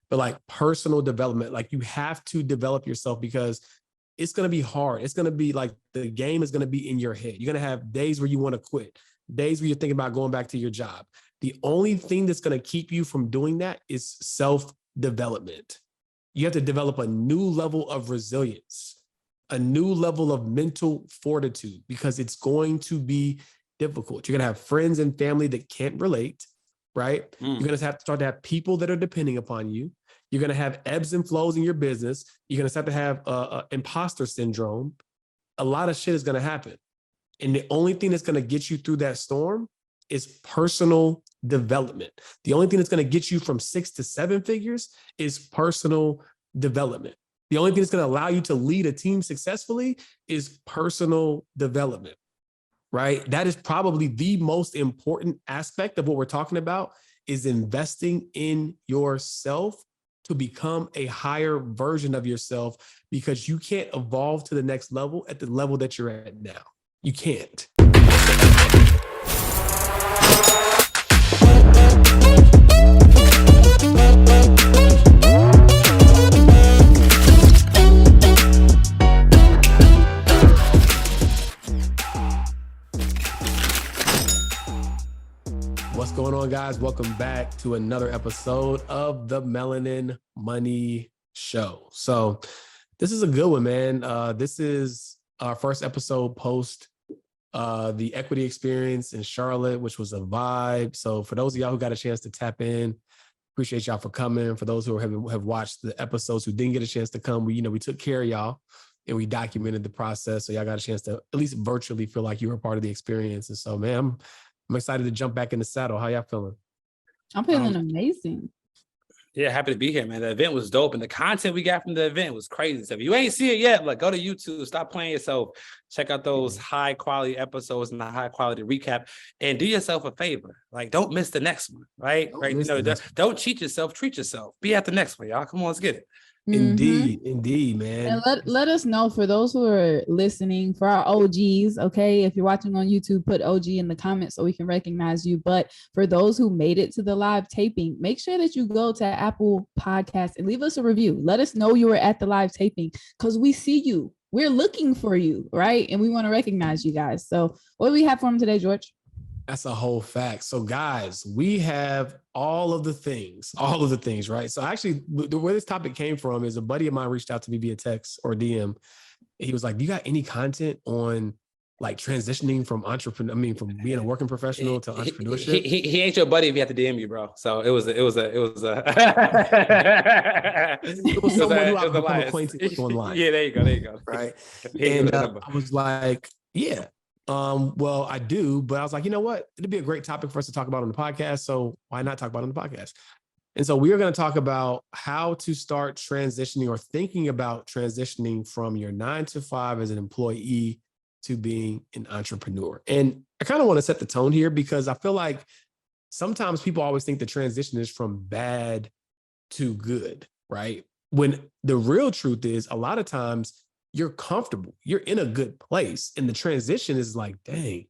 but like personal development. Like you have to develop yourself because it's going to be hard. It's going to be like the game is going to be in your head. You're going to have days where you want to quit, days where you're thinking about going back to your job. The only thing that's going to keep you from doing that is self-development. You have to develop a new level of resilience, a new level of mental fortitude, because it's going to be difficult. You're going to have friends and family that can't relate, right? You're going to have to start to have people that are depending upon you. You're going to have ebbs and flows in your business. You're going to start to have imposter syndrome. A lot of shit is going to happen. And the only thing that's going to get you through that storm is personal development. The only thing that's going to get you from 6 to 7 figures is personal development. The only thing that's going to allow you to lead a team successfully is personal development, right? That is probably the most important aspect of what we're talking about, is investing in yourself to become a higher version of yourself, because you can't evolve to the next level at the level that you're at now. You can't. What's going on, guys? Welcome back to another episode of the Melanin Money Show. So this is a good one, man. This is our first episode post the equity experience in Charlotte, which was a vibe. So for those of y'all who got a chance to tap in, appreciate y'all for coming. For those who have watched the episodes who didn't get a chance to come, we took care of y'all and we documented the process. So y'all got a chance to at least virtually feel like you were part of the experience. And so, man, I'm excited to jump back in the saddle. How y'all feeling? I'm feeling amazing. Yeah, happy to be here, man. The event was dope, and the content we got from the event was crazy. So if you ain't see it yet, like, go to YouTube, stop playing yourself, check out those high quality episodes and the high quality recap, and do yourself a favor. Like, don't miss the next one, right? Don't cheat yourself, treat yourself. Be at the next one, y'all. Come on, let's get it. Indeed, man. And let us know, for those who are listening, for our OGs, okay? If you're watching on YouTube, put OG in the comments so we can recognize you. But for those who made it to the live taping, make sure that you go to Apple Podcasts and leave us a review. Let us know you were at the live taping, because we see you. We're looking for you, right? And we want to recognize you guys. So what do we have for them today, George? That's a whole fact. So guys, we have all of the things, right? So actually, where this topic came from is a buddy of mine reached out to me via text or DM. He was like, do you got any content on like transitioning from from being a working professional to entrepreneurship? He ain't your buddy if he had to DM you, bro. So it was someone who I've become acquainted with online. Yeah, there you go. Right. And I was like, yeah. Well, I do, but I was like, you know what? It'd be a great topic for us to talk about on the podcast. So why not talk about it on the podcast? And so we are going to talk about how to start transitioning or thinking about transitioning from your 9-to-5 as an employee to being an entrepreneur. And I kind of want to set the tone here, because I feel like sometimes people always think the transition is from bad to good, right? When the real truth is, a lot of times you're comfortable, you're in a good place. And the transition is like, dang,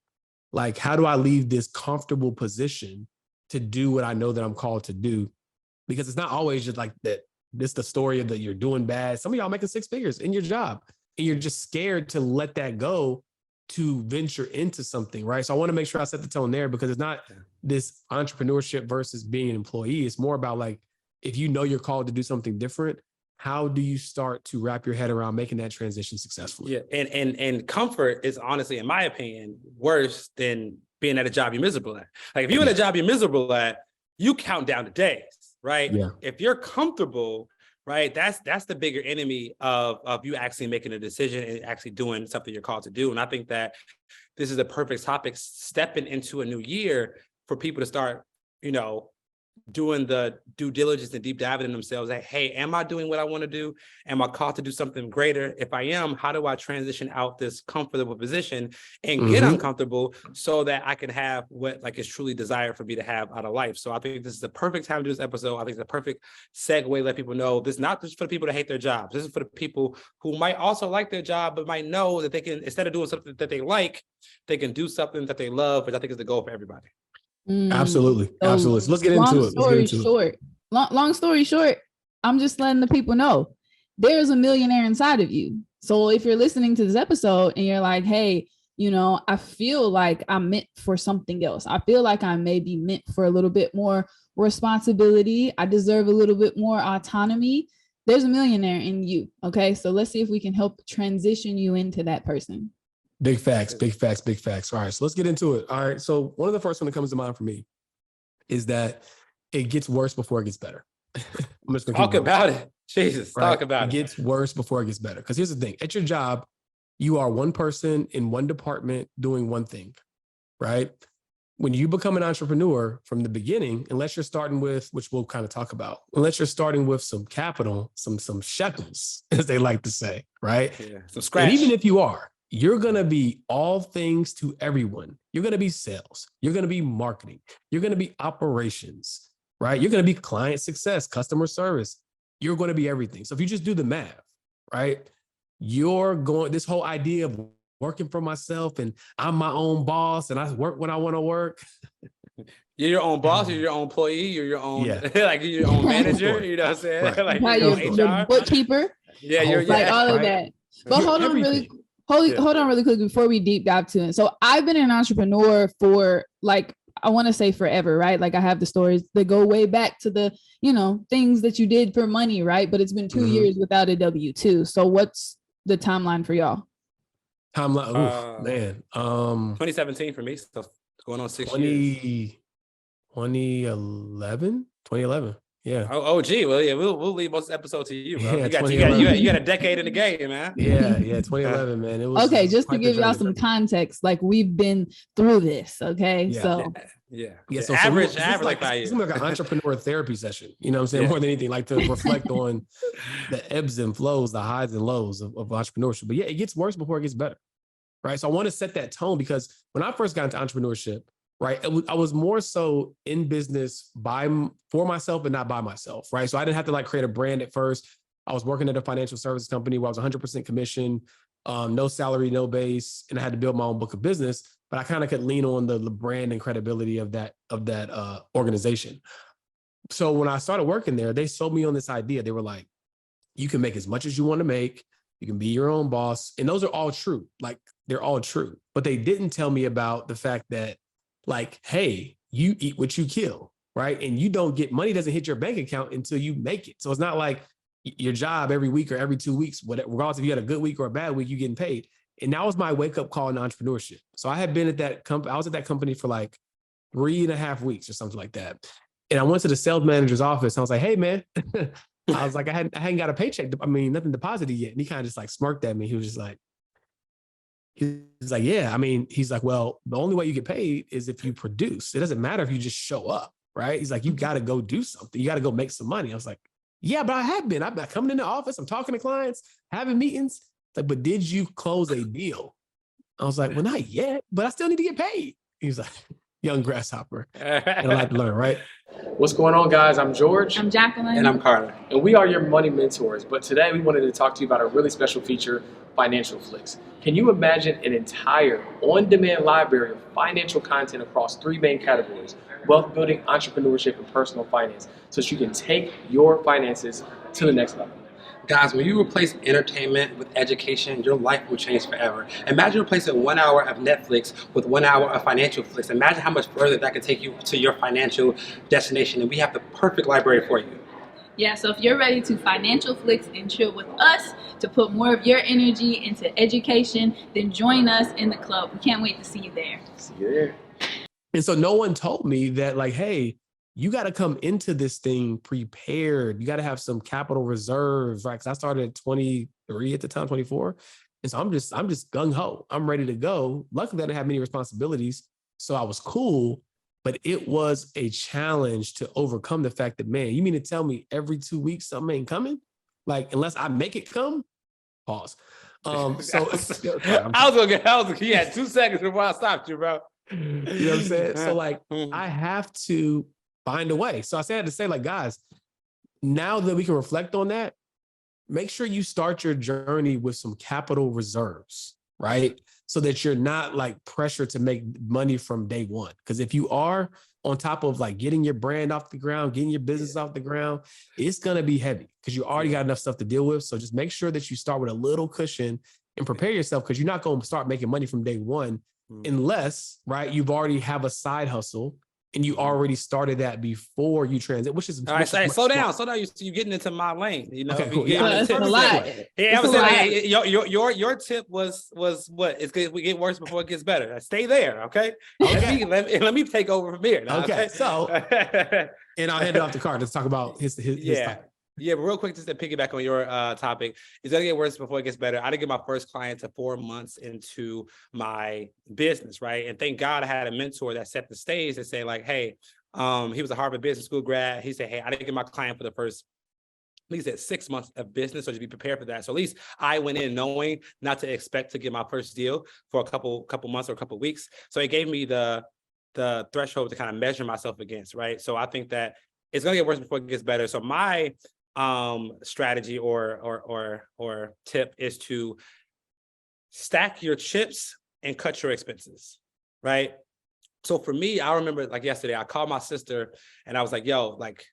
like, how do I leave this comfortable position to do what I know that I'm called to do? Because it's not always just like that. This is the story of that you're doing bad. Some of y'all making 6 figures in your job, and you're just scared to let that go to venture into something, right? So I want to make sure I set the tone there, because it's not this entrepreneurship versus being an employee. It's more about like, if you know you're called to do something different, how do you start to wrap your head around making that transition successfully? Yeah, and comfort is honestly, in my opinion, worse than being at a job you're miserable at. Like, if you're in a job you're miserable at, you count down the days, right? Yeah. If you're comfortable, right, that's the bigger enemy of you actually making a decision and actually doing something you're called to do. And I think that this is the perfect topic, stepping into a new year, for people to start, doing the due diligence and deep diving in themselves. Like, hey, am I doing what I want to do? Am I called to do something greater? If I am, how do I transition out this comfortable position and get uncomfortable so that I can have what like is truly desired for me to have out of life? So I think this is the perfect time to do this episode. I think it's the perfect segue to let people know this is not just for the people that hate their jobs. This is for the people who might also like their job, but might know that they can, instead of doing something that they like, they can do something that they love, which I think is the goal for everybody. Absolutely. So let's get into it. Long story short, I'm just letting the people know there's a millionaire inside of you. So if you're listening to this episode and you're like, hey, you know, I feel like I'm meant for something else. I feel like I may be meant for a little bit more responsibility. I deserve a little bit more autonomy. There's a millionaire in you. Okay. So let's see if we can help transition you into that person. Big facts, big facts, big facts. All right. So let's get into it. All right. So one of the first one that comes to mind for me is that it gets worse before it gets better. I'm just gonna talk about it. Jesus, right? Talk about it. It gets worse before it gets better. Because here's the thing. At your job, you are one person in one department doing one thing, right? When you become an entrepreneur from the beginning, unless you're starting with, which we'll kind of talk about, unless you're starting with some capital, some shekels, as they like to say, right? Yeah, some scratch. And even if you are, you're going to be all things to everyone. You're going to be sales. You're going to be marketing. You're going to be operations, right? You're going to be client success, customer service. You're going to be everything. So if you just do the math, right? This whole idea of working for myself and I'm my own boss and I work when I want to work. You're your own boss, you're your own employee, you're your own, like you're your own manager, you know what I'm saying? Right. Like you're your bookkeeper. Yeah, you're like all of that. But hold on really quick before we deep dive to it. So I've been an entrepreneur for like, I want to say forever, right? Like I have the stories that go way back to the, you know, things that you did for money, right? But it's been 2 years without a W-2. So what's the timeline for y'all? Timeline, man. 2017 for me, so going on 6 years. 2011. Yeah. Oh, gee. Well, yeah, we'll leave most episodes to you, bro. Yeah, you got a decade in the game, man. Yeah, 2011, man. It was okay. Just to give y'all some context, like we've been through this. Okay, yeah. So So average like 5 years. It's like an entrepreneur therapy session. You know what I'm saying? More than anything, like to reflect on the ebbs and flows, the highs and lows of entrepreneurship. But yeah, it gets worse before it gets better, right? So I want to set that tone because when I first got into entrepreneurship, right, I was more so in business for myself and not by myself, right? So I didn't have to like create a brand at first. I was working at a financial services company where I was 100% commission, no salary, no base, and I had to build my own book of business. But I kind of could lean on the brand and credibility of that organization. So when I started working there, they sold me on this idea. They were like, you can make as much as you want to make. You can be your own boss. And those are all true. Like they're all true. But they didn't tell me about the fact that like, hey, you eat what you kill, right? And you don't get money doesn't hit your bank account until you make it. So it's not like your job every week or every 2 weeks, regardless if you had a good week or a bad week, you're getting paid. And that was my wake up call in entrepreneurship. So I had been at that company. I was at that company for like 3.5 weeks or something like that. And I went to the sales manager's office. And I was like, hey, man, I was like, I hadn't got a paycheck. I mean, nothing deposited yet. And he kind of just like smirked at me. He was just like, he's like, yeah, I mean, he's like, well, the only way you get paid is if you produce. It doesn't matter if you just show up, right? He's like, you got to go do something. You got to go make some money. I was like, yeah, but I have been. I've been coming in the office. I'm talking to clients, having meetings. It's like, but did you close a deal? I was like, well, not yet, but I still need to get paid. He was like, young grasshopper. And I like to learn, right? What's going on, guys? I'm George. I'm Jacqueline. And I'm Carter. And we are your money mentors. But today we wanted to talk to you about a really special feature, Financial Flicks. Can you imagine an entire on-demand library of financial content across 3 main categories: wealth building, entrepreneurship, and personal finance, so that you can take your finances to the next level? Guys, when you replace entertainment with education, your life will change forever. Imagine replacing 1 hour of Netflix with 1 hour of Financial Flicks. Imagine how much further that could take you to your financial destination. And we have the perfect library for you. Yeah, so if you're ready to Financial Flicks and chill with us to put more of your energy into education, then join us in the club. We can't wait to see you there. See you there. And so no one told me that like, hey, you got to come into this thing prepared. You got to have some capital reserves, right? Because I started at 23 at the time, 24. And so I'm just gung ho. I'm ready to go. Luckily, I didn't have many responsibilities. So I was cool, but it was a challenge to overcome the fact that, man, you mean to tell me every 2 weeks something ain't coming? Like, unless I make it come? Pause. I was gonna he had 2 seconds before I stopped you, bro. You know what I'm saying? So like, I have to find a way. So I had to say, like, guys, now that we can reflect on that, make sure you start your journey with some capital reserves, right? So that you're not like pressured to make money from day one. Because if you are, on top of like getting your brand off the ground, getting your business off the ground, it's going to be heavy because you already got enough stuff to deal with. So just make sure that you start with a little cushion and prepare yourself, because you're not going to start making money from day one unless, right, you've already have a side hustle and you already started that before you transit, which is all right. Slow down. You're getting into my lane. You know, okay, cool. That's a lot. Yeah, I was saying your tip was what? It's good. We get worse before it gets better. Stay there, okay? Let me take over from here. Now, okay. So, and I'll hand it off to Carr to talk about his topic. Yeah, but real quick, just to piggyback on your topic, it's gonna get worse before it gets better. I didn't get my first client to 4 months into my business, right? And thank God I had a mentor that set the stage and say like, hey, he was a Harvard Business School grad. He said, hey, I didn't get my client for the first, at least at 6 months of business, so to be prepared for that. So at least I went in knowing not to expect to get my first deal for a couple months or a couple weeks. So it gave me the threshold to kind of measure myself against, right? So I think that it's gonna get worse before it gets better. So my strategy or tip is to stack your chips and cut your expenses, right? So for me, I remember like yesterday, I called my sister and I was like, yo, like,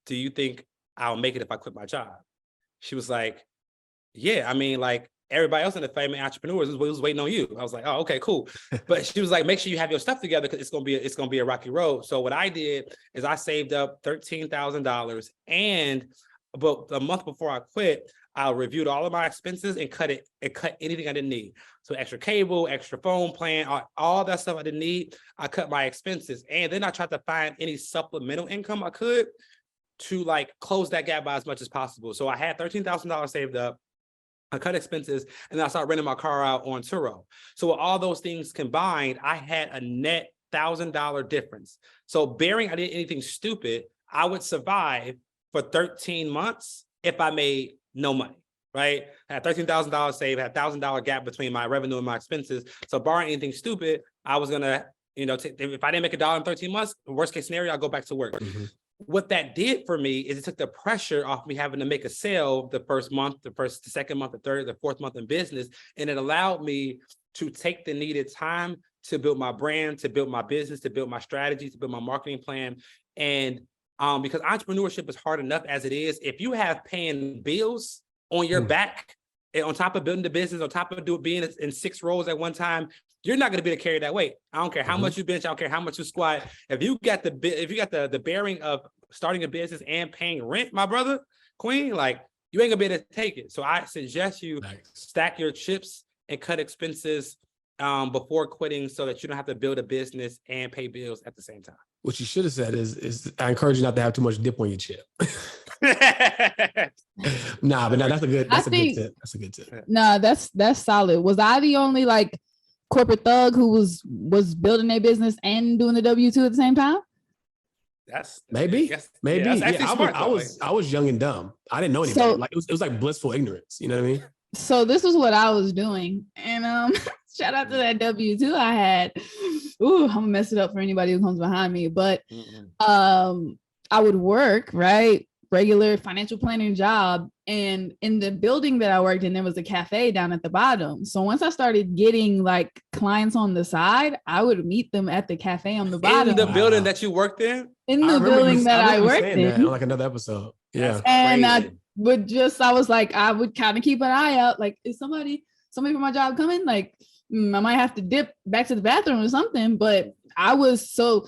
do you think I'll make it if I quit my job? She was like, yeah, I mean, like everybody else in the family entrepreneurs was waiting on you. I was like, oh, okay, cool. But she was like, make sure you have your stuff together because it's gonna be a rocky road. So what I did is I saved up $13,000 but a month before I quit, I reviewed all of my expenses and cut anything I didn't need. So extra cable, extra phone plan, all that stuff I didn't need, I cut my expenses. And then I tried to find any supplemental income I could to like close that gap by as much as possible. So I had $13,000 saved up. I cut expenses and then I started renting my car out on Turo. So with all those things combined, I had a net $1,000 difference. So bearing I did anything stupid, I would survive for 13 months if I made no money, right? I had $13,000 saved, had $1,000 gap between my revenue and my expenses. So barring anything stupid, I was gonna, if I didn't make $1 in 13 months, worst case scenario, I'll go back to work. Mm-hmm. What that did for me is it took the pressure off me having to make a sale the first month, the second month, the third, the fourth month in business. And it allowed me to take the needed time to build my brand, to build my business, to build my strategy, to build my marketing plan. And because entrepreneurship is hard enough as it is, if you have paying bills on your back, and on top of building the business, on top of being in 6 roles at one time, you're not going to be able to carry that weight. I don't care how much you bench, I don't care how much you squat. If you got the bearing of starting a business and paying rent, my brother, queen, like you ain't gonna be able to take it. So I suggest you stack your chips and cut expenses before quitting so that you don't have to build a business and pay bills at the same time. What you should have said is I encourage you not to have too much dip on your chip. Nah, but no, that's a good tip. That's a good tip. Nah, that's solid. Was I the only like corporate thug who was building their business and doing the W-2 at the same time? That's maybe. Yeah, I was young and dumb. I didn't know anything. So, like it was like blissful ignorance. You know what I mean? So this is what I was doing, and shout out to that W-2 I had. Ooh, I'm gonna mess it up for anybody who comes behind me. But I would work, right? Regular financial planning job. And in the building that I worked in, there was a cafe down at the bottom. So once I started getting like clients on the side, I would meet them at the cafe on the bottom. In the building that you worked in? In the building that I worked in. On like another episode. Yeah. And I was like, I would kind of keep an eye out. Like, is somebody from my job coming? Like, I might have to dip back to the bathroom or something. But I was so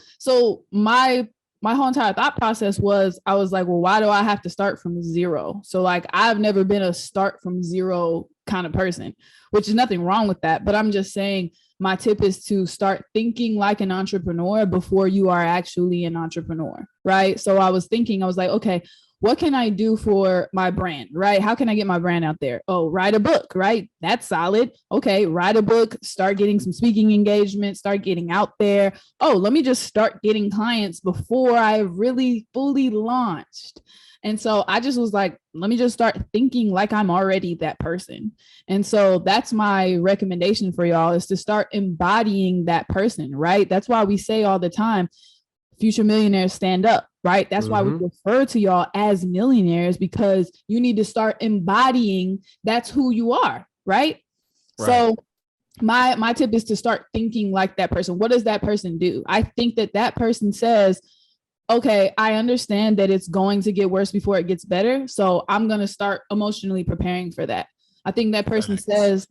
my whole entire thought process was, I was like, well, why do I have to start from zero? So like, I've never been a start from zero kind of person, which is nothing wrong with that. But I'm just saying my tip is to start thinking like an entrepreneur before you are actually an entrepreneur, right? So I was like, okay, what can I do for my brand, right? How can I get my brand out there? Oh, write a book, right? That's solid. Okay, write a book, start getting some speaking engagement, start getting out there. Oh, let me just start getting clients before I really fully launched. And so I just was like, let me just start thinking like I'm already that person. And so that's my recommendation for y'all, is to start embodying that person, right? That's why we say all the time, future millionaires stand up, right? That's why we refer to y'all as millionaires, because you need to start embodying that's who you are, right? So my tip is to start thinking like that person. What does that person do? I think that person says, okay, I understand that it's going to get worse before it gets better. So I'm going to start emotionally preparing for that. I think that person says,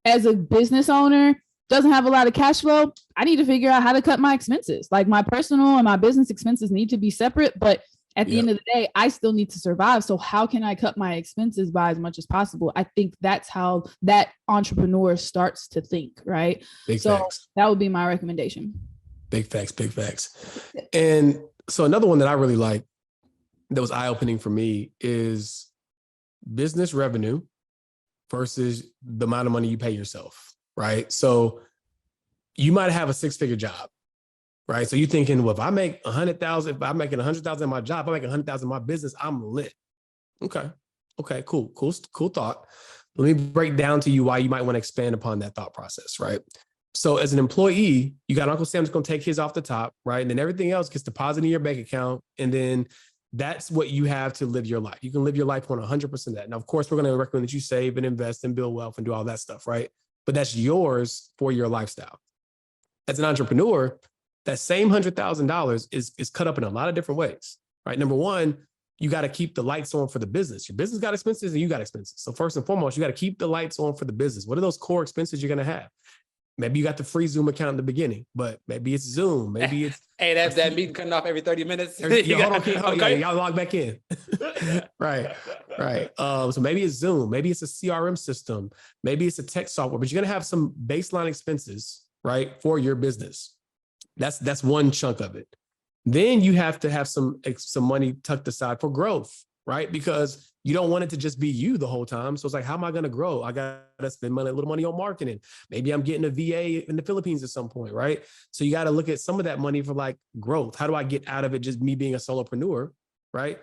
as a business owner, doesn't have a lot of cash flow, I need to figure out how to cut my expenses. Like my personal and my business expenses need to be separate, but at the end of the day, I still need to survive. So how can I cut my expenses by as much as possible? I think that's how that entrepreneur starts to think, right? Big facts. That would be my recommendation. Big facts, big facts. And so another one that I really like that was eye-opening for me is business revenue versus the amount of money you pay yourself, right? So you might have a six-figure job, right? So you're thinking, well, if I make 100,000, if I'm making 100,000 in my job, if I make 100,000 in my business, I'm lit. Okay, cool thought. Let me break down to you why you might want to expand upon that thought process, right? So as an employee, you got Uncle Sam's going to take his off the top, right? And then everything else gets deposited in your bank account. And then that's what you have to live your life. You can live your life on 100% of that. Now, of course, we're going to recommend that you save and invest and build wealth and do all that stuff, right? But that's yours for your lifestyle. As an entrepreneur, that same $100,000 is cut up in a lot of different ways, right? Number one, you got to keep the lights on for the business. Your business got expenses and you got expenses. So first and foremost, you got to keep the lights on for the business. What are those core expenses you're going to have? Maybe you got the free Zoom account in the begining, but maybe it's Zoom. Maybe it's that meeting cutting off every 30 minutes. Hold on, okay. Y'all log back in. right. So maybe it's Zoom. Maybe it's a CRM system. Maybe it's a tech software. But you're gonna have some baseline expenses, right, for your business. That's one chunk of it. Then you have to have some money tucked aside for growth, right? Because you don't want it to just be you the whole time. So it's like, how am I going to grow? I got to spend a little money on marketing. Maybe I'm getting a VA in the Philippines at some point, right? So you got to look at some of that money for like growth. How do I get out of it just me being a solopreneur, right?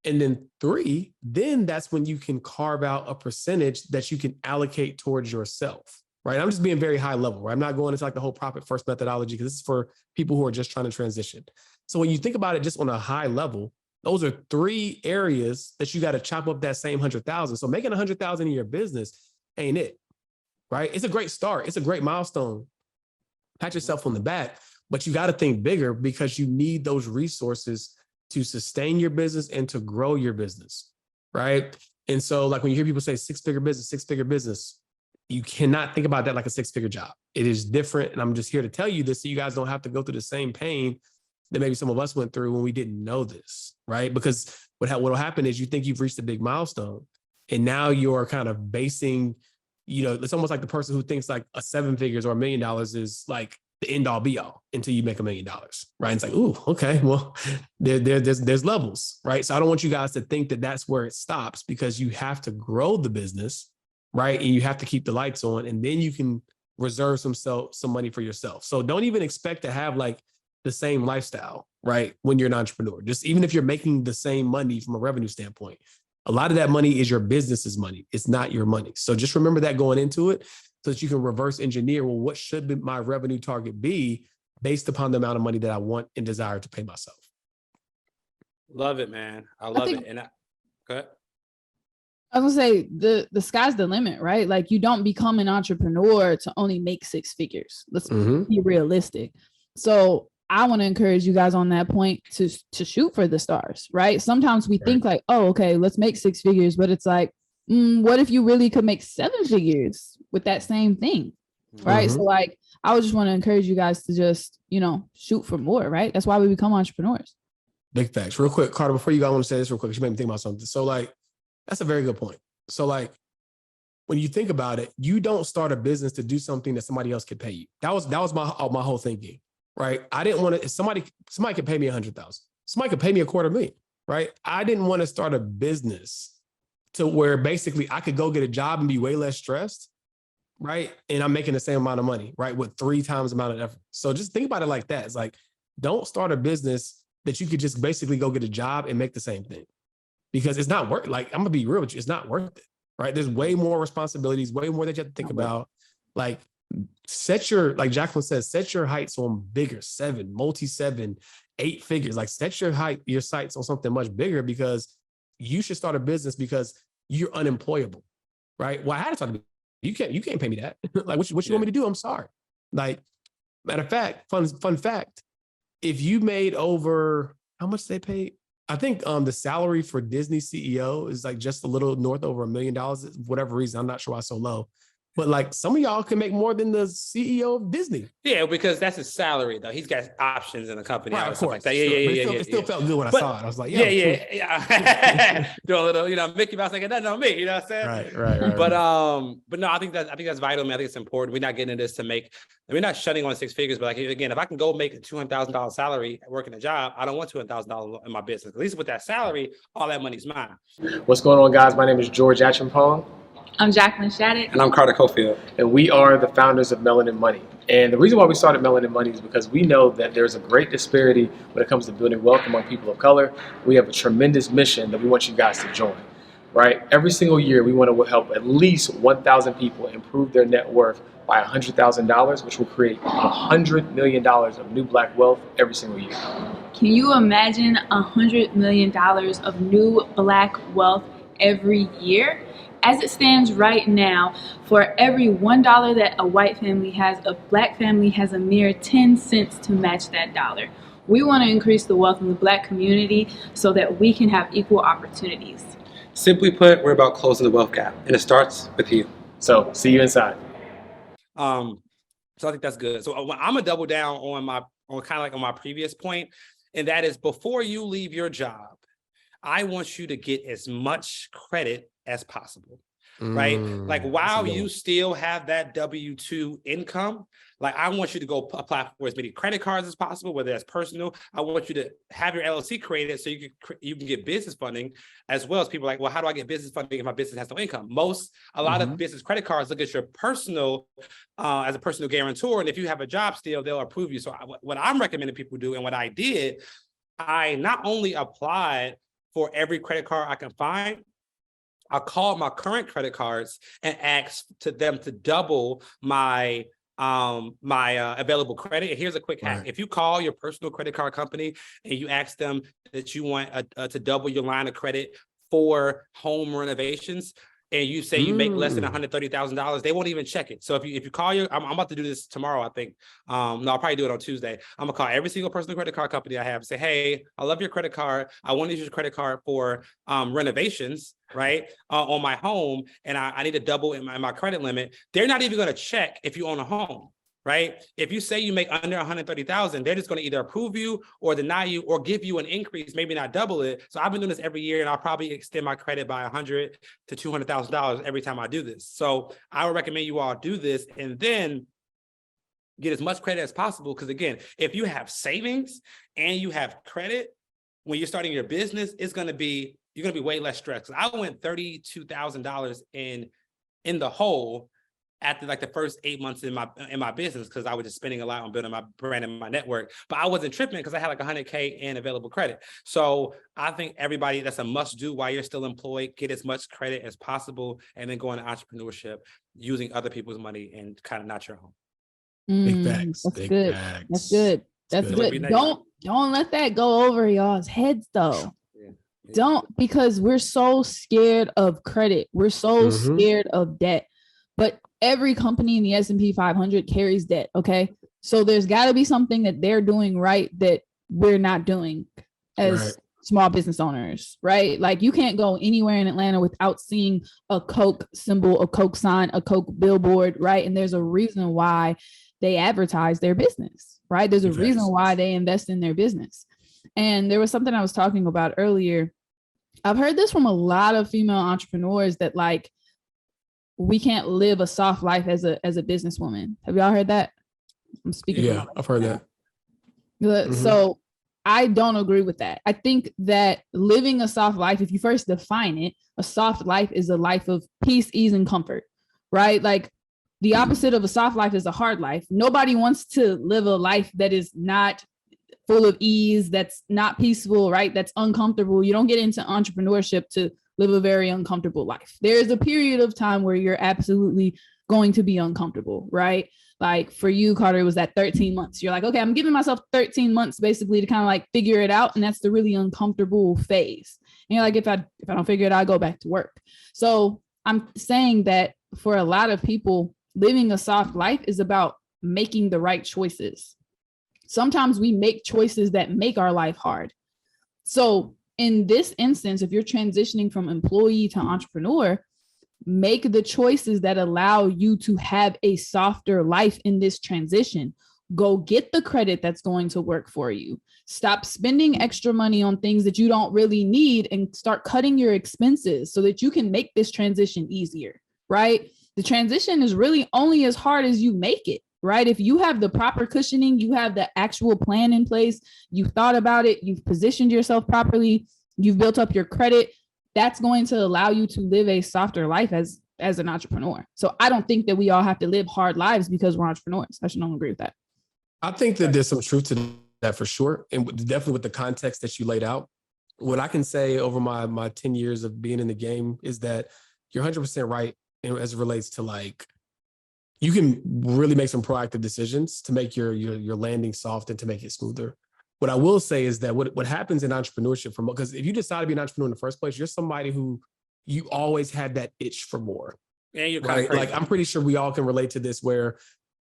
And then three, then that's when you can carve out a percentage that you can allocate towards yourself, right? I'm just being very high level, right? I'm not going into like the whole profit first methodology because this is for people who are just trying to transition. So when you think about it just on a high level, those are three areas that you got to chop up that same 100,000. So making 100,000 in your business ain't it, right? It's a great start. It's a great milestone. Pat yourself on the back, but you got to think bigger because you need those resources to sustain your business and to grow your business, right? And so like when you hear people say six-figure business, you cannot think about that like a six-figure job. It is different. And I'm just here to tell you this so you guys don't have to go through the same pain that maybe some of us went through when we didn't know this, right? Because what will happen is you think you've reached a big milestone and now you're kind of basing, it's almost like the person who thinks like a seven figures or $1 million is like the end all be all until you make $1 million, right? And it's like, ooh, okay, well, there's levels, right? So I don't want you guys to think that that's where it stops because you have to grow the business, right? And you have to keep the lights on and then you can reserve some money for yourself. So don't even expect to have like the same lifestyle, right? When you're an entrepreneur, just even if you're making the same money from a revenue standpoint, a lot of that money is your business's money. It's not your money. So just remember that going into it so that you can reverse engineer, well, what should my revenue target be based upon the amount of money that I want and desire to pay myself? Love it, man. I love it. And go ahead. I was gonna say the sky's the limit, right? Like you don't become an entrepreneur to only make six figures. Let's be realistic. So I want to encourage you guys on that point to shoot for the stars, right? Sometimes we think like, oh, okay, let's make six figures, but it's like, what if you really could make seven figures with that same thing, right? So like, I would just want to encourage you guys to just, shoot for more, right? That's why we become entrepreneurs. Big facts. Real quick, Carter, before you go, I want to say this real quick. You made me think about something. So like, that's a very good point. So like, when you think about it, you don't start a business to do something that somebody else could pay you. That was my whole thinking. Right. I didn't want to, if somebody could pay me 100,000, somebody could pay me $250,000, right? I didn't want to start a business to where basically I could go get a job and be way less stressed, right? And I'm making the same amount of money, right? With 3 times the amount of effort. So just think about it like that. It's like, don't start a business that you could just basically go get a job and make the same thing because it's not worth, like, I'm gonna be real with you. It's not worth it, right? There's way more responsibilities, way more that you have to think about. Like, like Jacqueline says, set your heights on bigger, 7, multi-7, 8 figures. Like set your sights on something much bigger because you should start a business because you're unemployable, right? Well, I had to start a you can't pay me that. Like, what you want me to do? I'm sorry. Like, matter of fact, fun fact, if you made over, how much they paid? I think the salary for Disney CEO is like just a little north over $1 million. For whatever reason, I'm not sure why it's so low. But like some of y'all can make more than the CEO of Disney. Yeah, because that's his salary though. He's got options in the company. Right, of course. Like that. Yeah. It still felt good when I saw it. I was like, yo. Yeah. Do a little, Mickey Mouse ain't got nothing on me. You know what I'm saying? Right. But no, I think that's vital. I think it's important. We're not getting into this to make. We're not shutting on six figures. But like again, if I can go make a $200,000 salary working a job, I don't want $200,000 in my business. At least with that salary, all that money's mine. What's going on, guys? My name is George Acheampong. I'm Jacqueline Shattuck. And I'm Carter Cofield. And we are the founders of Melanin Money. And the reason why we started Melanin Money is because we know that there's a great disparity when it comes to building wealth among people of color. We have a tremendous mission that we want you guys to join, right? Every single year, we want to help at least 1,000 people improve their net worth by $100,000, which will create $100 million of new Black wealth every single year. Can you imagine $100 million of new Black wealth every year? As it stands right now, for every $1 that a white family has, a Black family has a mere 10 cents to match that dollar. We want to increase the wealth in the Black community so that we can have equal opportunities. Simply put, we're about closing the wealth gap, and it starts with you. So see you inside. So I think that's good. So I'm gonna double down on my previous point, and that is before you leave your job, I want you to get as much credit as possible, right? Like while you still have that W-2 income, like I want you to go apply for as many credit cards as possible, whether that's personal. I want you to have your LLC created so you can get business funding, as well as people are like, well, how do I get business funding if my business has no income? A lot of business credit cards look at your personal as a personal guarantor, and if you have a job still, they'll approve you. So what I'm recommending people do, and what I did, I not only applied for every credit card I can find, I called my current credit cards and asked them to double my available credit. And here's a quick hack. If you call your personal credit card company and you ask them that you want to double your line of credit for home renovations, and you say you make less than $130,000, they won't even check it. So if you call I'm about to do this tomorrow, I think. No, I'll probably do it on Tuesday. I'm gonna call every single personal credit card company I have and say, hey, I love your credit card. I want to use your credit card for renovations, right, on my home, and I need to double in my credit limit. They're not even gonna check if you own a home. Right? If you say you make under 130,000, they're just going to either approve you or deny you or give you an increase, maybe not double it. So I've been doing this every year, and I'll probably extend my credit by $100,000 to $200,000 every time I do this. So I would recommend you all do this and then get as much credit as possible. Because again, if you have savings and you have credit when you're starting your business, you're going to be way less stressed. I went $32,000 in the hole after like the first 8 months in my business, because I was just spending a lot on building my brand and my network. But I wasn't tripping because I had like $100K in available credit. So I think everybody, that's a must do while you're still employed. Get as much credit as possible, and then go into entrepreneurship using other people's money and kind of not your own. Big facts. That's Big good. facts. That's good. That's good. Don't let that go over y'all's heads though. Don't, because we're so scared of credit. We're so scared of debt. But every company in the S&P 500 carries debt, okay? So there's got to be something that they're doing right that we're not doing as small business owners, right? Like you can't go anywhere in Atlanta without seeing a Coke symbol, a Coke sign, a Coke billboard, right? And there's a reason why they advertise their business, right? There's a reason why they invest in their business. And there was something I was talking about earlier. I've heard this from a lot of female entrepreneurs that like, we can't live a soft life as a businesswoman. Have y'all heard that? I'm speaking. Yeah, I've heard that. So I don't agree with that. I think that living a soft life, if you first define it, a soft life is a life of peace, ease, and comfort, right? Like the opposite of a soft life is a hard life. Nobody wants to live a life that is not full of ease, that's not peaceful, right? That's uncomfortable. You don't get into entrepreneurship to live a very uncomfortable life. There is a period of time where you're absolutely going to be uncomfortable, right? Like for you, Carter, it was that 13 months. You're like, okay, I'm giving myself 13 months basically to kind of like figure it out. And that's the really uncomfortable phase. And you're like, if I don't figure it out, I go back to work. So I'm saying that for a lot of people, living a soft life is about making the right choices. Sometimes we make choices that make our life hard. So in this instance, if you're transitioning from employee to entrepreneur, make the choices that allow you to have a softer life in this transition. Go get the credit that's going to work for you. Stop spending extra money on things that you don't really need and start cutting your expenses so that you can make this transition easier, right? The transition is really only as hard as you make it, right? If you have the proper cushioning, you have the actual plan in place, you've thought about it, you've positioned yourself properly, you've built up your credit, that's going to allow you to live a softer life as an entrepreneur. So I don't think that we all have to live hard lives because we're entrepreneurs. I should not agree with that. I think that there's some truth to that for sure. And definitely with the context that you laid out. What I can say over my 10 years of being in the game is that you're 100% right as it relates to like, you can really make some proactive decisions to make your landing soft and to make it smoother. What I will say is that what happens in entrepreneurship, because if you decide to be an entrepreneur in the first place, you're somebody who you always had that itch for more. Yeah, you're right? Like I'm pretty sure we all can relate to this where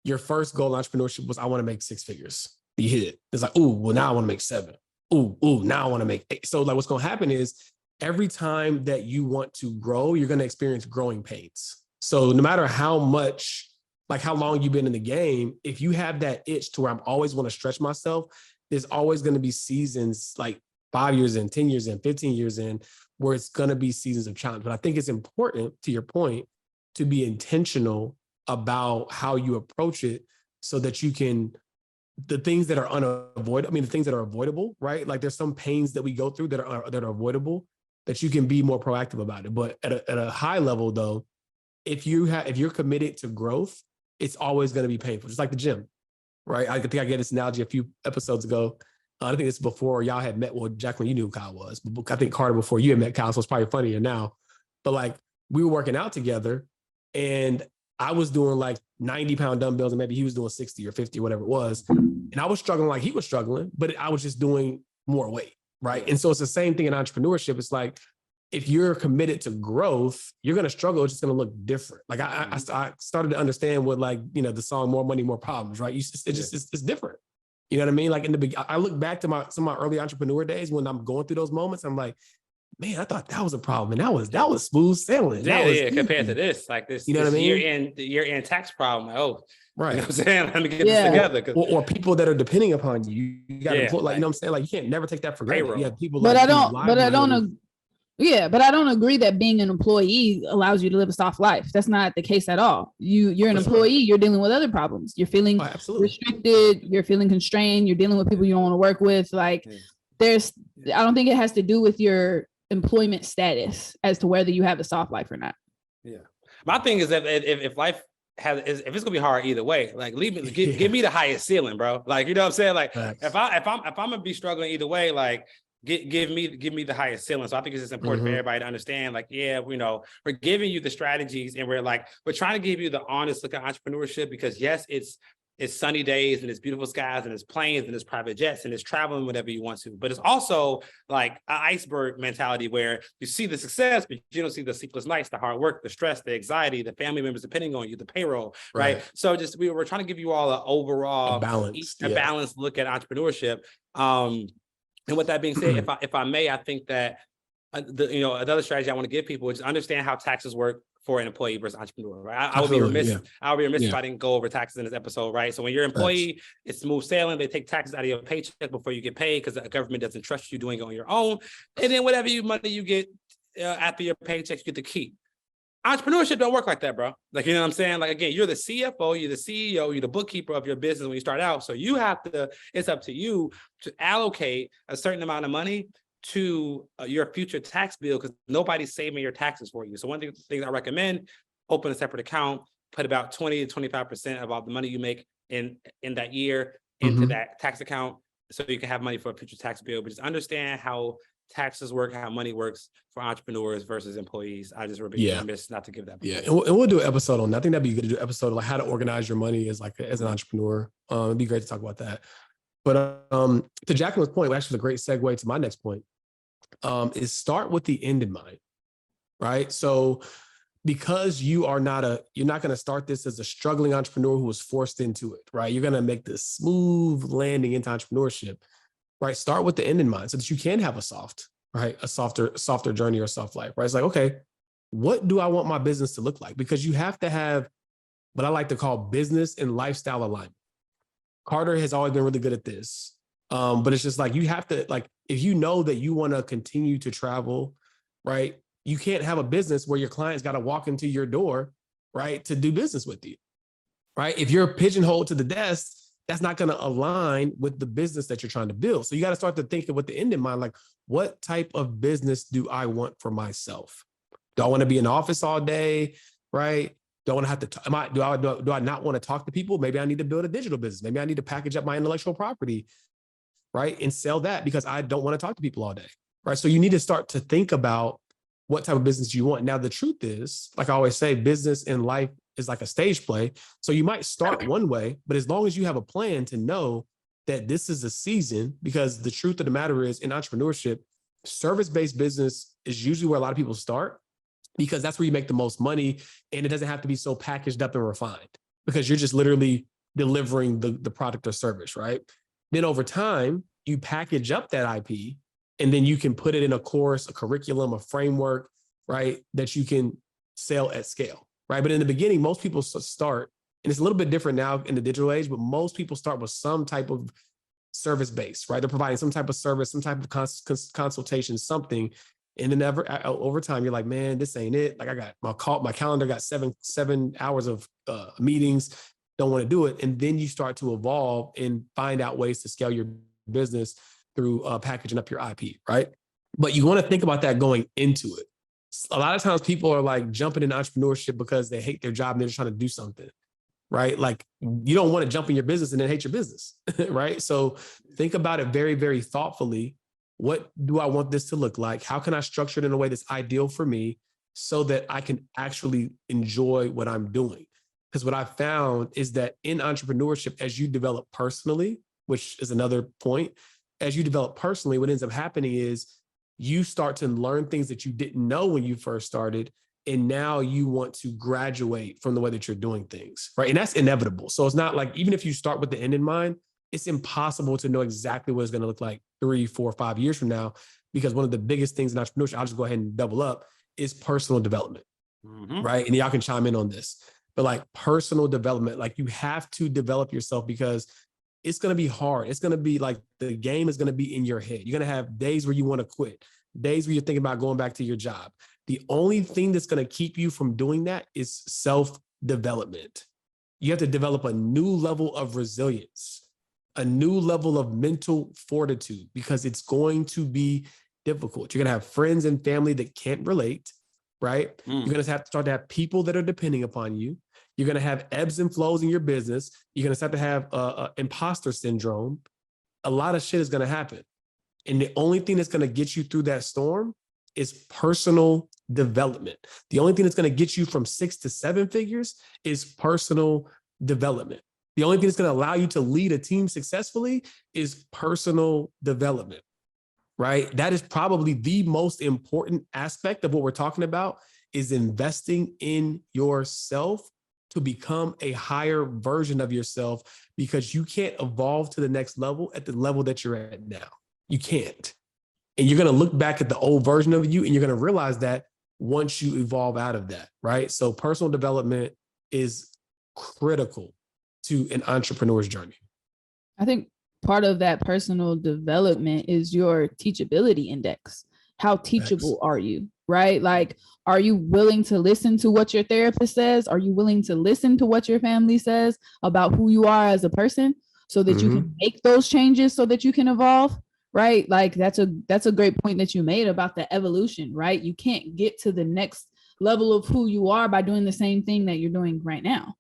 your first goal in entrepreneurship was, I want to make 6 figures. You hit it. It's like, oh, well, now I want to make 7. Oh, now I want to make 8. So like what's going to happen is every time that you want to grow, you're going to experience growing pains. So no matter how much, like how long you've been in the game, if you have that itch to where I'm always want to stretch myself, there's always going to be seasons like 5 years in, 10 years in, 15 years in, where it's going to be seasons of challenge. But I think it's important, to your point, to be intentional about how you approach it so that you can, the things that are unavoidable, the things that are avoidable, right? Like there's some pains that we go through that are avoidable, that you can be more proactive about it. But at a high level though, if you're committed to growth, it's always going to be painful. Just like the gym, right? I think I gave this analogy a few episodes ago. I think it's before y'all had met. Well, Jacqueline, you knew who Kyle was. But I think Carter, before you had met Kyle, so it's probably funnier now. But like we were working out together and I was doing like 90-pound dumbbells and maybe he was doing 60 or 50 or whatever it was. And I was struggling like he was struggling, but I was just doing more weight, right? And so it's the same thing in entrepreneurship. It's like, if you're committed to growth, you're going to struggle. It's just going to look different. Like I started to understand what like, the song, More Money, More Problems, right? It's different. You know what I mean? Like in the beginning, I look back to some of my early entrepreneur days when I'm going through those moments. I'm like, man, I thought that was a problem. And that was smooth sailing. Yeah, compared to this, like this, you know this what I mean? year-end tax problem. Like, oh, right. You know what I'm saying? Let me get this together. Or people that are depending upon you. You got to employ, like, you know what I'm saying? Like you can't never take that for granted. You have people but I don't agree that being an employee allows you to live a soft life. That's not the case at all. You're an employee, you're dealing with other problems. You're feeling restricted, you're feeling constrained, you're dealing with people you don't want to work with. Like I don't think it has to do with your employment status as to whether you have a soft life or not. Yeah. My thing is that if life if it's gonna be hard either way, like give me the highest ceiling, bro. Like, you know what I'm saying? Like if I'm gonna be struggling either way, like give me the highest ceiling. So I think it's just important for everybody to understand, like, we're giving you the strategies and we're trying to give you the honest look at entrepreneurship, because yes, it's sunny days and it's beautiful skies and it's planes and it's private jets and it's traveling whenever you want to. But it's also like an iceberg mentality where you see the success, but you don't see the sleepless nights, the hard work, the stress, the anxiety, the family members depending on you, the payroll, right? So just we're trying to give you all an overall balanced look at entrepreneurship. And with that being said, if I may, I think that another strategy I want to give people is understand how taxes work for an employee versus entrepreneur, right? I would be remiss. I would be remiss if I didn't go over taxes in this episode, right? So when you're an employee, it's smooth sailing. They take taxes out of your paycheck before you get paid because the government doesn't trust you doing it on your own. And then whatever money you get after your paycheck, you get to keep. Entrepreneurship don't work like that, bro. Like, you know what I'm saying? Like, again, you're the CFO, you're the CEO, you're the bookkeeper of your business when you start out. So you have to, it's up to you to allocate a certain amount of money to your future tax bill, because nobody's saving your taxes for you. So one thing I recommend, open a separate account, put about 20 to 25% of all the money you make in that year into that tax account so you can have money for a future tax bill. But just understand how taxes work, how money works for entrepreneurs versus employees. I just would be remiss not to give that. Yeah, and we'll do an episode on that. I think that'd be good to do an episode on like how to organize your money as an entrepreneur. It'd be great to talk about that. But to Jacqueline's point, actually, a great segue to my next point, is start with the end in mind, right? So because you're not going to start this as a struggling entrepreneur who was forced into it, right? You're going to make this smooth landing into entrepreneurship, right? Start with the end in mind so that you can have a softer journey or soft life, right? It's like, okay, what do I want my business to look like? Because you have to have what I like to call business and lifestyle alignment. Carter has always been really good at this. But it's just like, you have to, like, if you know that you want to continue to travel, right? You can't have a business where your clients got to walk into your door, right, to do business with you, right? If you're pigeonholed to the desk, that's not going to align with the business that you're trying to build. So you got to start to think with the end in mind, like, what type of business do I want for myself? Do I want to be in the office all day, right? Do I want to have to, do I not want to talk to people? Maybe I need to build a digital business. Maybe I need to package up my intellectual property, right, and sell that because I don't want to talk to people all day, right? So you need to start to think about what type of business you want. Now, the truth is, like I always say, business in life is like a stage play. So you might start one way, but as long as you have a plan to know that this is a season, because the truth of the matter is, in entrepreneurship, service-based business is usually where a lot of people start, because that's where you make the most money. And it doesn't have to be so packaged up and refined, because you're just literally delivering the product or service, right? Then over time, you package up that IP, and then you can put it in a course, a curriculum, a framework, right, that you can sell at scale, right? But in the beginning, most people start, and it's a little bit different now in the digital age, but most people start with some type of service base, right? They're providing some type of service, some type of consultation, something. And then over time, you're like, man, this ain't it. Like, I got my calendar got seven hours of meetings, don't want to do it. And then you start to evolve and find out ways to scale your business through packaging up your IP, right? But you want to think about that going into it. A lot of times people are like jumping in entrepreneurship because they hate their job and they're just trying to do something, right? Like, you don't want to jump in your business and then hate your business, right? So think about it very, very thoughtfully. What do I want this to look like? How can I structure it in a way that's ideal for me so that I can actually enjoy what I'm doing? Because what I found is that in entrepreneurship, as you develop personally, which is another point, as you develop personally, what ends up happening is you start to learn things that you didn't know when you first started. And now you want to graduate from the way that you're doing things, right? And that's inevitable. So it's not like, even if you start with the end in mind, it's impossible to know exactly what it's going to look like 3, 4, 5 years from now, because one of the biggest things in entrepreneurship, I'll just go ahead and double up, is personal development, right? And y'all can chime in on this, but like personal development, like you have to develop yourself, because it's going to be hard. It's going to be like, the game is going to be in your head. You're going to have days where you want to quit, days where you're thinking about going back to your job. The only thing that's going to keep you from doing that is self-development. You have to develop a new level of resilience, a new level of mental fortitude, because it's going to be difficult. You're going to have friends and family that can't relate, right? You're going to have to start to have people that are depending upon you. You're going to have ebbs and flows in your business. You're going to start to have imposter syndrome. A lot of shit is going to happen. And the only thing that's going to get you through that storm is personal development. The only thing that's going to get you from 6 to 7 figures is personal development. The only thing that's going to allow you to lead a team successfully is personal development, right? That is probably the most important aspect of what we're talking about, is investing in yourself to become a higher version of yourself, because you can't evolve to the next level at the level that you're at now. You can't. And you're going to look back at the old version of you, and you're going to realize that once you evolve out of that, right? So personal development is critical to an entrepreneur's journey. I think part of that personal development is your teachability index. How teachable are you, right? Like, are you willing to listen to what your therapist says? Are you willing to listen to what your family says about who you are as a person, so that you can make those changes so that you can evolve, right? Like, that's a great point that you made about the evolution, right? You can't get to the next level of who you are by doing the same thing that you're doing right now.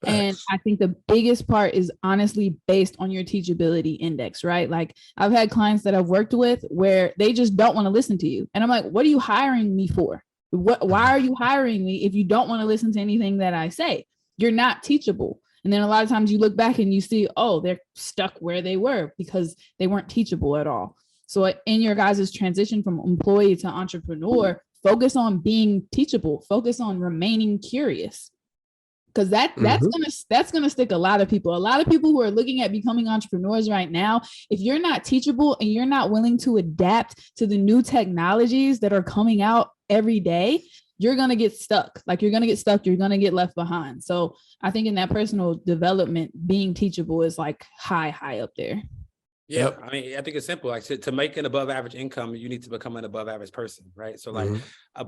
And I think the biggest part is honestly based on your teachability index, right? Like, I've had clients that I've worked with where they just don't want to listen to you. And I'm like, what are you hiring me for? Why are you hiring me if you don't want to listen to anything that I say? You're not teachable. And then a lot of times you look back and you see, oh, they're stuck where they were because they weren't teachable at all. So in your guys' transition from employee to entrepreneur, focus on being teachable, focus on remaining curious. Because that's gonna stick a lot of people. A lot of people who are looking at becoming entrepreneurs right now, if you're not teachable and you're not willing to adapt to the new technologies that are coming out every day, you're gonna get stuck. Like you're gonna get left behind. So I think in that personal development, being teachable is like high up there. Yeah, I mean, I think it's simple. Like to make an above average income, you need to become an above average person, right? So like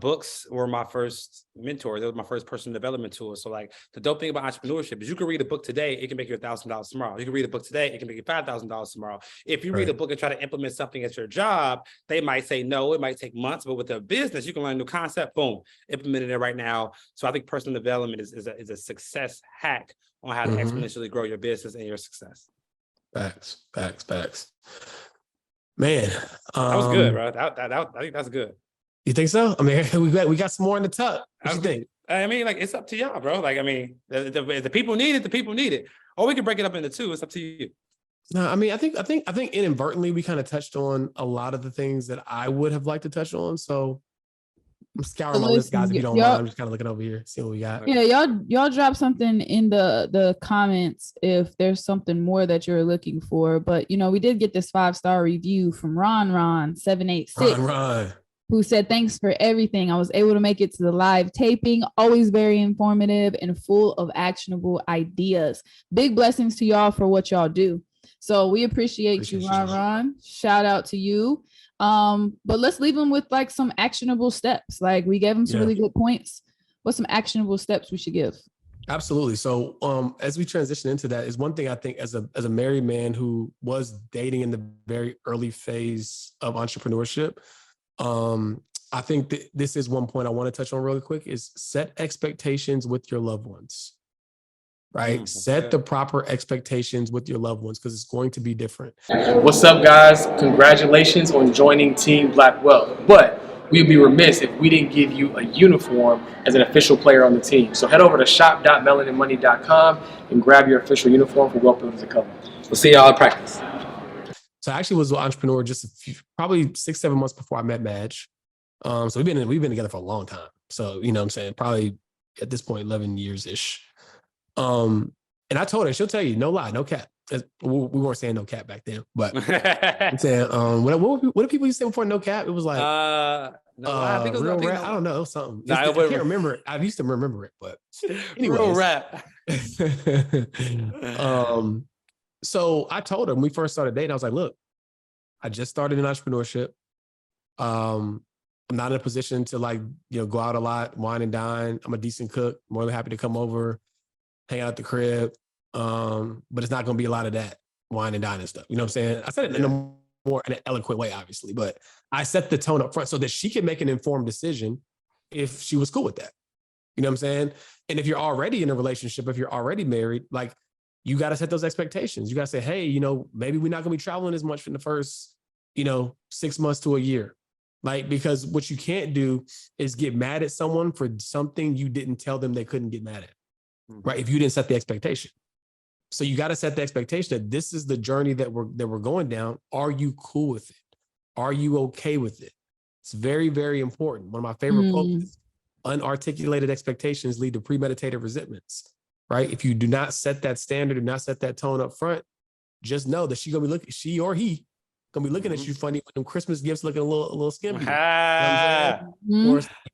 books were my first mentor. That was my first personal development tool. So like the dope thing about entrepreneurship is you can read a book today, it can make you $1,000 tomorrow. You can read a book today, it can make you $5,000 tomorrow. If you read a book and try to implement something at your job, they might say no, it might take months, but with a business, you can learn a new concept, boom, implementing it right now. So I think personal development is a success hack on how to exponentially grow your business and your success. Facts. Man, that was good, bro. I think that's good. You think so? I mean, we got some more in the tuck. What you think? I mean, like it's up to y'all, bro. Like, I mean, the people need it. The people need it. Or we can break it up into two. It's up to you. No, I mean, I think inadvertently we kind of touched on a lot of the things that I would have liked to touch on. So I'm scouring my list, guys. If you don't mind, I'm just kind of looking over here, see what we got. Yeah, y'all drop something in the comments if there's something more that you're looking for. But we did get this 5-star review from Ron 786, who said, "Thanks for everything. I was able to make it to the live taping. Always very informative and full of actionable ideas. Big blessings to y'all for what y'all do." So we appreciate you, Ron. Shout out to you. But let's leave them with like some actionable steps. Like we gave them some really good points. What's some actionable steps we should give? Absolutely. So as we transition into that, is one thing I think as a married man who was dating in the very early phase of entrepreneurship, I think that this is one point I want to touch on really quick is set expectations with your loved ones. Right? Set the proper expectations with your loved ones because it's going to be different. What's up, guys? Congratulations on joining Team Black Wealth. But we'd be remiss if we didn't give you a uniform as an official player on the team. So head over to shop.melaninmoney.com and grab your official uniform for Wealth Builders Uncovered. We'll see y'all at practice. So I actually was an entrepreneur just probably 6-7 months before I met Madge. So we've been together for a long time. So, what I'm saying, probably at this point, 11 years-ish. And I told her, she'll tell you, no lie, no cap. We weren't saying no cap back then, but I'm saying, what did people used to say before no cap? It was like, no, I think it was real rap. No, I don't know, it was something. No, I can't remember it. I used to remember it, but anyways. Real rap. So I told her when we first started dating, I was like, look, I just started in entrepreneurship. I'm not in a position to go out a lot, wine and dine. I'm a decent cook, more than happy to come over, hang out at the crib. But it's not going to be a lot of that wine and dine and stuff. You know what I'm saying? I said it in an eloquent way, obviously, but I set the tone up front so that she could make an informed decision if she was cool with that. You know what I'm saying? And if you're already in a relationship, if you're already married, you got to set those expectations. You got to say, hey, maybe we're not going to be traveling as much in the first, 6 months to a year. Because what you can't do is get mad at someone for something you didn't tell them they couldn't get mad at, right? If you didn't set the expectation. So you got to set the expectation that this is the journey that we're going down. Are you cool with it? Are you okay with it? It's very, very important. One of my favorite quotes is, unarticulated expectations lead to premeditated resentments, right? If you do not set that standard, do not set that tone up front, just know that she or he gonna be looking at you funny with them Christmas gifts looking a little skimpy.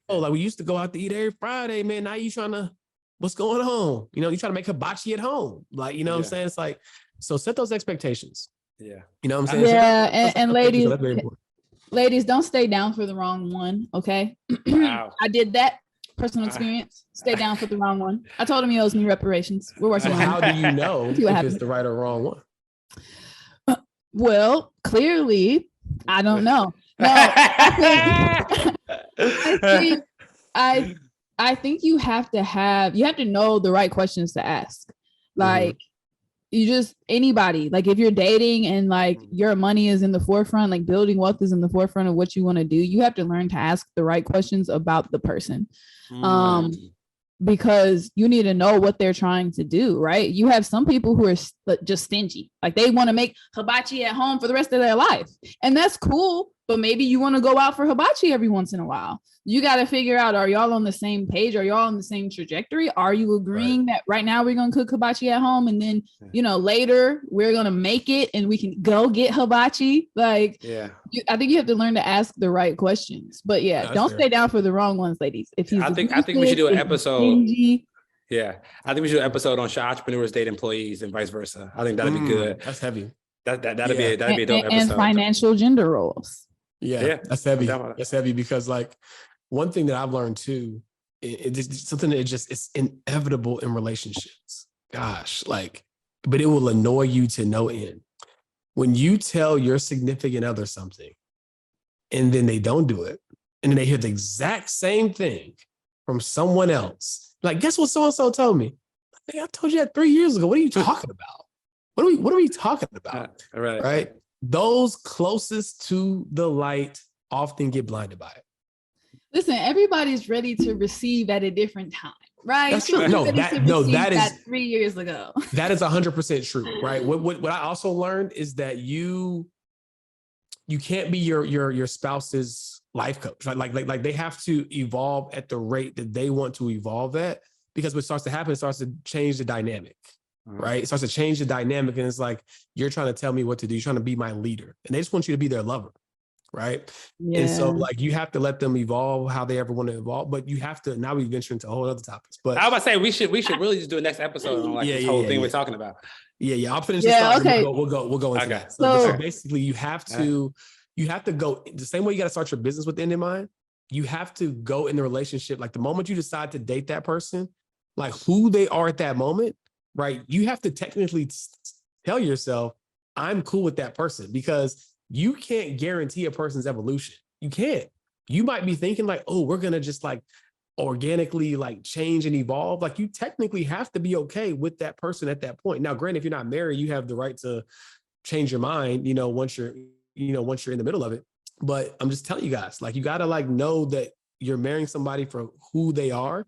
Or we used to go out to eat every Friday, man. Now you trying to, what's going on? You trying to make hibachi at home. What I'm saying? It's so set those expectations. Yeah. You know what I'm saying? Yeah. And ladies, that's very important. Ladies, don't stay down for the wrong one. Okay. Wow. I did that. Personal experience. Stay down for the wrong one. I told him he owes me reparations. We're working on it. How do you know if it's the right or wrong one? Well, clearly, I don't know. No, I think you have to know the right questions to ask. You just, anybody, if you're dating and your money is in the forefront, building wealth is in the forefront of what you want to do, you have to learn to ask the right questions about the person. Because you need to know what they're trying to do, right? You have some people who are just stingy. They want to make hibachi at home for the rest of their life. And that's cool, but maybe you want to go out for hibachi every once in a while. You got to figure out, are y'all on the same page? Are y'all on the same trajectory? Are you agreeing that right now we're going to cook hibachi at home, and then, you know, later we're going to make it and we can go get hibachi? Like, I think you have to learn to ask the right questions. But don't stay down for the wrong ones, ladies. If he's I think we should do an episode. Yeah, I think we should do an episode on should entrepreneurs date employees and vice versa. I think that'd be good. That's heavy. That'd be a dope episode. And financial gender roles. Yeah, that's heavy. That's heavy because, like, one thing that I've learned too, it's something that it's inevitable in relationships. Gosh, like, but it will annoy you to no end. When you tell your significant other something and then they don't do it, and then they hear the exact same thing from someone else, like, guess what so-and-so told me? I told you that 3 years ago. What are you talking about? What are we talking about? Right? Those closest to the light often get blinded by it. Listen, everybody's ready to receive at a different time, right? That's true. That is 3 years ago. That is 100% true, right? What I also learned is that you can't be your spouse's life coach, right? Like they have to evolve at the rate that they want to evolve at, because what starts to happen, it starts to change the dynamic, right? It starts to change the dynamic, and it's like, you're trying to tell me what to do. You're trying to be my leader, and they just want you to be their lover. Right. Yeah. And so, like, you have to let them evolve how they ever want to evolve, but you have to, now we venture into a whole other topics. But I was about to say, we should really just do a next episode on this whole thing we're talking about. Yeah. I'll finish this thought. Okay. We'll go into that. So basically you have to go the same way you got to start your business with the end in mind. You have to go in the relationship. Like, the moment you decide to date that person, like, who they are at that moment, right? You have to technically tell yourself, I'm cool with that person, because you can't guarantee a person's evolution. You can't. You might be thinking like, oh, we're going to just like organically like change and evolve. Like, you technically have to be okay with that person at that point. Now, granted, if you're not married, you have the right to change your mind, once you're in the middle of it. But I'm just telling you guys, like, you got to like know that you're marrying somebody for who they are,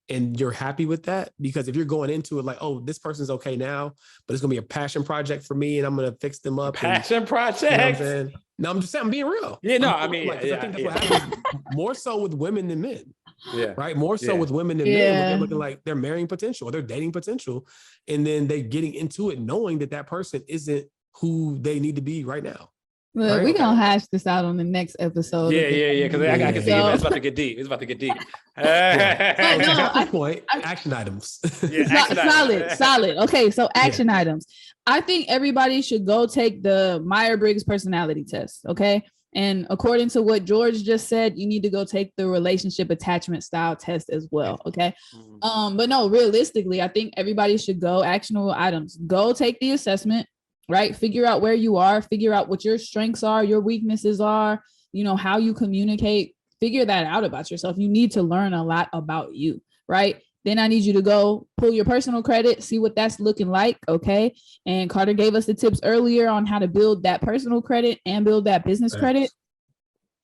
and you're happy with that. Because if you're going into it like, oh, this person's okay now, but it's gonna be a passion project for me, and I'm gonna fix them up. Passion project. You know what I'm saying? No, I'm just saying, I'm being real. Yeah, no, I think that's what happens more so with women than men. Yeah. Right. More so with women than men. They're looking like they're marrying potential, or they're dating potential, and then they're getting into it knowing that person isn't who they need to be right now. Look, we're gonna hash this out on the next episode. Yeah. Because I can see it's about to get deep. It's about to get deep. Action items. Solid. Okay, so action items. I think everybody should go take the Myers-Briggs personality test. Okay. And according to what George just said, you need to go take the relationship attachment style test as well. Okay. But no, realistically, I think everybody should go actionable items. Go take the assessment. Right? Figure out where you are, figure out what your strengths are, your weaknesses are, how you communicate, figure that out about yourself. You need to learn a lot about you, right? Then I need you to go pull your personal credit, see what that's looking like. Okay. And Carter gave us the tips earlier on how to build that personal credit and build that business credit.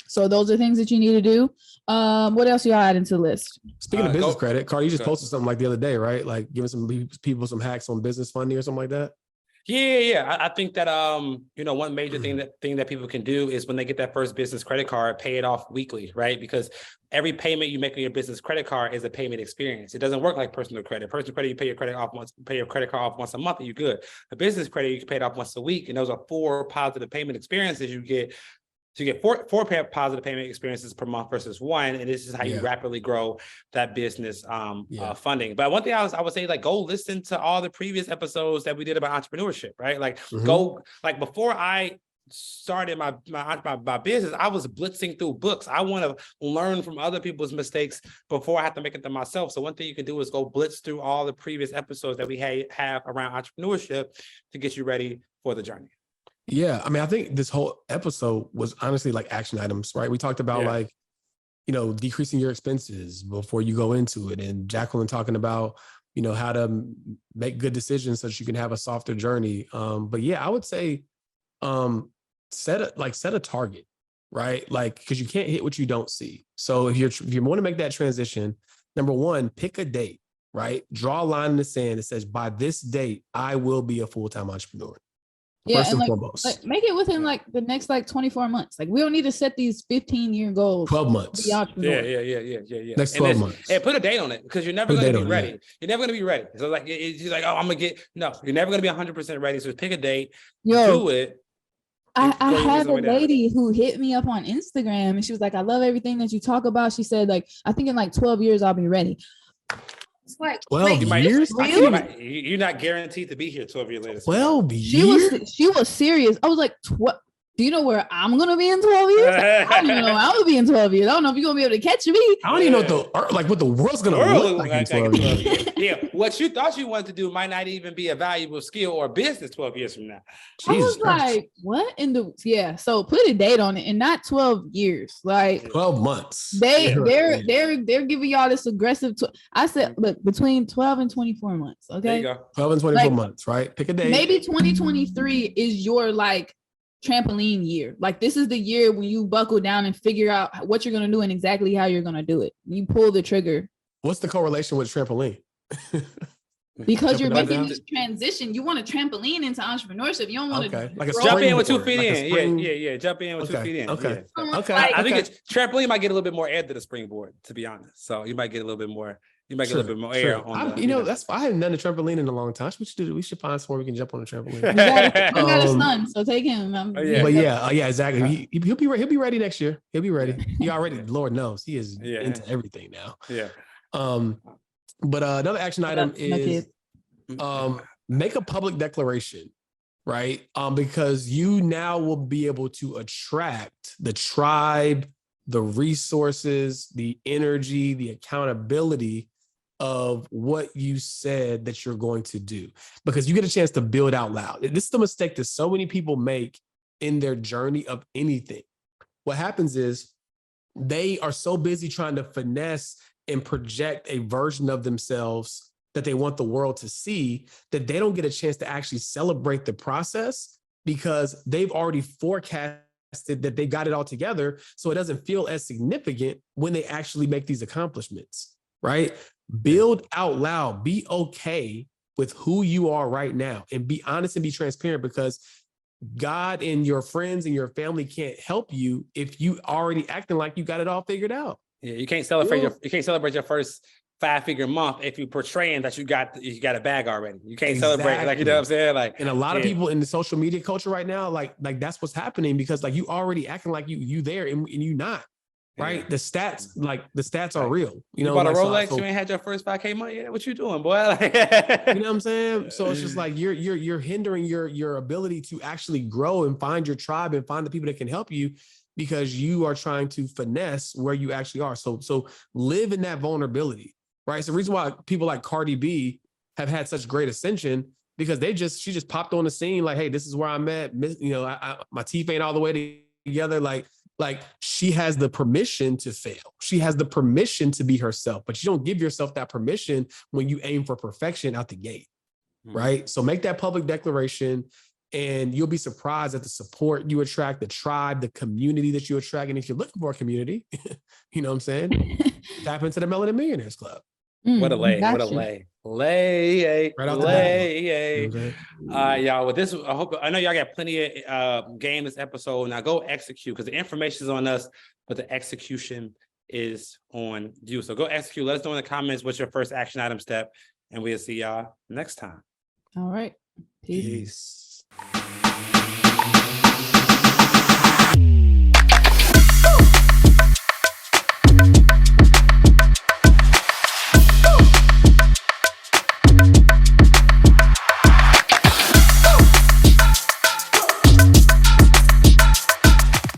So those are things that you need to do. What else y'all add into the list? Speaking of business credit, Carter, you just posted something like the other day, right? Like giving some people some hacks on business funding or something like that. Yeah. I think that one major thing that people can do is when they get that first business credit card, pay it off weekly, right? Because every payment you make on your business credit card is a payment experience. It doesn't work like personal credit. Personal credit, you pay your credit card off once a month and you're good. A business credit, you can pay it off once a week, and those are 4 positive payment experiences you get. So you get four positive payment experiences per month versus 1, and this is how you rapidly grow that business funding. But one thing I would say, like, go listen to all the previous episodes that we did about entrepreneurship, right? Like, go, like, before I started my business, I was blitzing through books. I want to learn from other people's mistakes before I have to make it to myself. So one thing you can do is go blitz through all the previous episodes that we have around entrepreneurship to get you ready for the journey. Yeah. I mean, I think this whole episode was honestly like action items, right? We talked about like, decreasing your expenses before you go into it. And Jacqueline talking about, how to make good decisions so that you can have a softer journey. But yeah, I would say, set a target, right? Like, cause you can't hit what you don't see. So if you want to make that transition, number 1, pick a date, right? Draw a line in the sand that says, by this date, I will be a full-time entrepreneur. Yeah, First and and like, foremost. make it within like the next like 24 months. Like we don't need to set these 15-year goals. 12 months. Yeah. Next 12 months. And put a date on it, because you're never Put a going to date be on it, ready. yeah. You're never going to be ready. So like, you're like, oh, I'm going to get, no, you're never going to be 100% ready. So pick a date, do it. I grow your had a business way down. lady who hit me up on Instagram and she was like, I love everything that you talk about. She said, like, I think in like 12 years, I'll be ready. It's like 12 years? You're not guaranteed to be here 12 years later. 12 years? She was serious. I was like, what? Do you know where I'm gonna be in 12 years? I don't even know where I'm gonna be in 12 years. I don't know if you're gonna be able to catch me. I don't even know what the world's gonna look like in 12 years. Yeah, what you thought you wanted to do might not even be a valuable skill or business 12 years from now. I was like, what in the so put a date on it and not 12 years. Like 12 months. They're giving y'all this aggressive I said, look, between 12 and 24 months. Okay. There you go. 12 and 24 months, right? Pick a date. Maybe 2023 is your like trampoline year. Like this is the year when you buckle down and figure out what you're gonna do and exactly how you're gonna do it. You pull the trigger. What's the correlation with trampoline? Because you're making this transition. You want a trampoline into entrepreneurship. You don't want to like jump in with 2 feet in. Yeah. Jump in with 2 feet in. Okay. I think trampoline might get a little bit more air than the springboard, to be honest. So you might get a little bit more. You might get a little bit more air on the, that's why I haven't done the trampoline in a long time. We should find somewhere we can jump on the trampoline. You got a son, so take him. Exactly. He'll be ready next year. He'll be ready. He already, Lord knows, he is into everything now. Yeah. But another action item is make a public declaration, right? Because you now will be able to attract the tribe, the resources, the energy, the accountability of what you said that you're going to do, because you get a chance to build out loud. This is the mistake that so many people make in their journey of anything. What happens is they are so busy trying to finesse and project a version of themselves that they want the world to see that they don't get a chance to actually celebrate the process, because they've already forecasted that they got it all together. So it doesn't feel as significant when they actually make these accomplishments, right? Build out loud, be okay with who you are right now, and be honest and be transparent, because God and your friends and your family can't help you if you already acting like you got it all figured out. Yeah, you can't celebrate your first 5-figure month if you're portraying that you got a bag already. You can't celebrate, like, you know what I'm saying? Like, and a lot of people in the social media culture right now, like that's what's happening, because like you already acting like you there and you not. Right, the stats are real. You know, bought a Rolex, you ain't had your first 5K month yet. What you doing, boy? You know what I'm saying? So it's just like you're hindering your ability to actually grow and find your tribe and find the people that can help you, because you are trying to finesse where you actually are. So live in that vulnerability, right? It's the reason why people like Cardi B have had such great ascension, because she just popped on the scene like, hey, this is where I'm at. You know, my teeth ain't all the way together. Like she has the permission to fail. She has the permission to be herself, but you don't give yourself that permission when you aim for perfection out the gate, right? So make that public declaration, and you'll be surprised at the support you attract, the tribe, the community that you attract. And if you're looking for a community, you know what I'm saying? Tap into the Melanin Millionaires Club. What a lay. Right out the lay. Y'all, with this, I know y'all got plenty of game this episode. Now go execute, because the information is on us, but the execution is on you. So go execute. Let us know in the comments what's your first action item step, and we'll see y'all next time. All right. Peace.